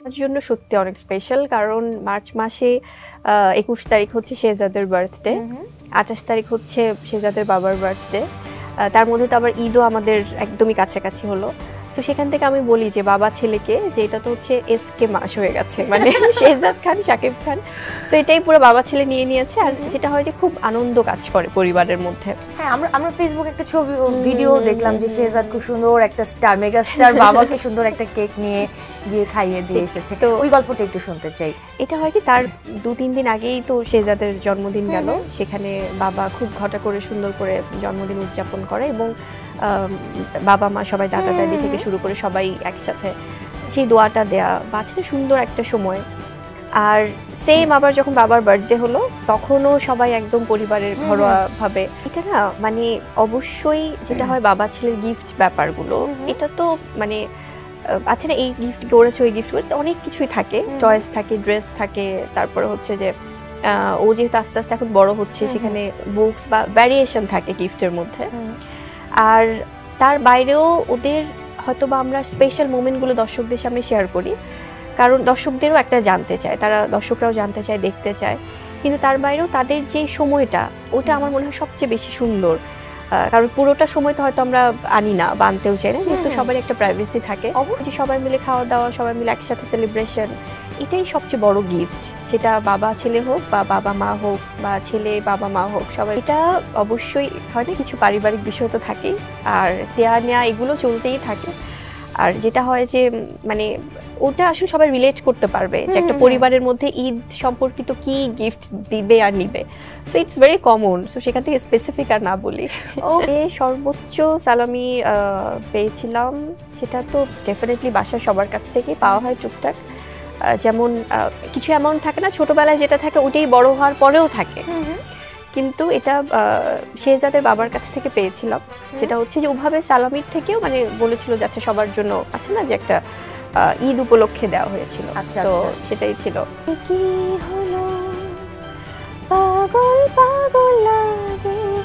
আমার জন্য সত্যি অনেক স্পেশাল, কারণ মার্চ মাসে ২১ তারিখ হচ্ছে শেহজাদের বার্থডে, ২৮ তারিখ হচ্ছে শেহজাদের বাবার বার্থডে, তার মধ্যে তো আবার ঈদও আমাদের একদমই কাছাকাছি হলো। সো সেখান থেকে আমি বলি যে বাবা ছেলেকে, যে এটা তো হচ্ছে এসকে মাস হয়ে গেছে, মানে শেহজাদ খান শাকিব খান। সো এটাই পুরো বাবা ছেলে নিয়ে নিয়েছে। আর যেটা হয় যে খুব আনন্দ কাজ করে পরিবারের মধ্যে। হ্যাঁ, আমরা ফেসবুকে একটা ছবি ভিডিও দেখলাম যে শেহজাদ খুব সুন্দর একটা স্টার, মেগা স্টার বাবাকে সুন্দর একটা কেক নিয়ে গিয়ে খাইয়ে দিয়ে এসেছে। তো ওই গল্পটা একটু শুনতে চাই। এটা হয় কি, তার ২-৩ দিন আগেই তো শেহজাদের জন্মদিন গেল। সেখানে বাবা খুব ঘটা করে সুন্দর করে জন্মদিন উদযাপন করে, এবং বাবা মা সবাই, দাদা দাদি থেকে শুরু করে সবাই একসাথে সেই দোয়াটা দেয়া, বাচ্চাদের সুন্দর একটা সময়। আর সেম আবার যখন বাবার বার্থডে হলো, তখনও সবাই একদম পরিবারের ঘরোয়া ভাবে। এটা না মানে অবশ্যই যেটা হয় বাবা ছেলের গিফট ব্যাপারগুলো, এটা তো মানে আছে না, এই গিফট করেছে ওই গিফট করেছে, অনেক কিছুই থাকে, চয়েস থাকে, ড্রেস থাকে, তারপরে হচ্ছে যে ও যেহেতু আস্তে আস্তে এখন বড় হচ্ছে, সেখানে বুকস বা ভ্যারিয়েশন থাকে গিফটের মধ্যে। আর তার বাইরেও ওদের হয়তো বা আমরা স্পেশাল মোমেন্টগুলো দর্শকদের সামনে শেয়ার করি, কারণ দর্শকদেরও একটা জানতে চায়, তারা দর্শকরাও জানতে চায়, দেখতে চায়। কিন্তু তার বাইরেও তাদের যে সময়টা, ওটা আমার মনে হয় সবচেয়ে বেশি সুন্দর। কারণ পুরোটা সময় তো হয়তো আমরা আনি না বা আনতেও চাই না, যেহেতু সবার একটা প্রাইভেসি থাকে। অবশ্যই সবাই মিলে খাওয়া দাওয়া, সবাই মিলে একসাথে সেলিব্রেশন, এটাই সবচেয়ে বড় গিফট। সেটা বাবা ছেলে হোক বা বাবা মা হোক বা ছেলে বাবা মা হোক, সবাই এটা অবশ্যই হয় না, কিছু পারিবারিক বিষয় তো থাকেই, আর দেয়া নেয়া এগুলো চলতেই থাকে। আর যেটা হয় যে মানে ওটা আসলে সবাই রিলেট করতে পারবে যে একটা পরিবারের মধ্যে ঈদ সম্পর্কিত কি গিফট দিবে আর নিবে। So it's very common. So সেখান থেকে স্পেসিফিক আর না বলি। সর্বোচ্চ সালামি পেয়েছিলাম, সেটা তো ডেফিনেটলি বাসার সবার কাছ থেকেই পাওয়া হয় টুকটাক। যেমন কিছু অ্যামাউন্ট থাকে না ছোটবেলায় যেটা থাকে, ওটাই বড় হওয়ার পরেও থাকে। কিন্তু এটা শেহজাদের বাবার কাছ থেকে পেয়েছিলাম। সেটা হচ্ছে যে ওভাবে সালামির থেকেও মানে বলেছিল যে আচ্ছা সবার জন্য আছে না, যে একটা ঈদ উপলক্ষে দেওয়া হয়েছিল। আচ্ছা, তো সেটাই ছিল। কি হলো পাগল পাগল